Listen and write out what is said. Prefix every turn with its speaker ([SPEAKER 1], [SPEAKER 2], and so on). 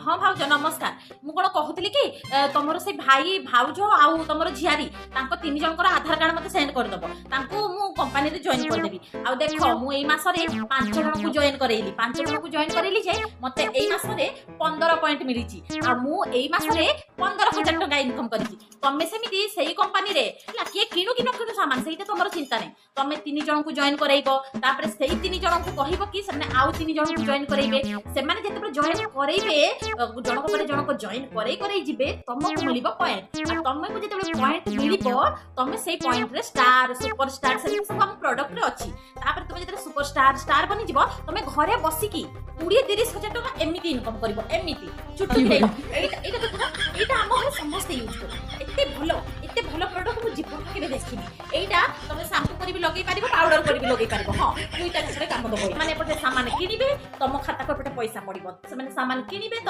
[SPEAKER 1] हाँ भाउज नमस्कार मु कौन कहूली कि तुमर से भाई भाउज आउ तुम झियारी तीन जनकर आधार कार्ड मत सेंड करदेव मु कंपानी जॉइन करदेवी आ देख मुझे 5 जन को जॉइन करैली 5 जन को जॉइन करैली जे मते 15 पॉइंट मिली मुझे 15,000 टका इनकम करी तमें सेमती से कंपानी रे किए किणु कि न किणु सामान से तुम चिंता नहीं तुम 3 जन को जॉइन करैब तापर से 3 जन को कहब कि आउ 3 जन को जॉइन करैबे सेमाने जेते जॉइन करैबे जनक पर जनक जॉइन करे जिबे तुमको मिलिबो पॉइंट आ तुमको जेते पॉइंट मिलिबो तुम से पॉइंट रे स्टार सुपर स्टार से सब हम प्रोडक्ट रे अछि तापर तुम जेते सुपर स्टार बनि जिवो तुम घरे बसी की 20-30,000 टका एमिति इनकम करबो एमिति छुट्टी रे एटा हम घरे समस्त यूज करू एते भलो प्रोडक्ट मु जीवन केबे देखिनी एटा तुम शैम्पू करी भी लगे पारिबो पाउडर करी भी लगे पारिबो हां दुईटा क्षेत्र काम दबो माने पटे सामान किनिबे तुम खाता को पटे पैसा पड़िबो से माने सामान किनिबे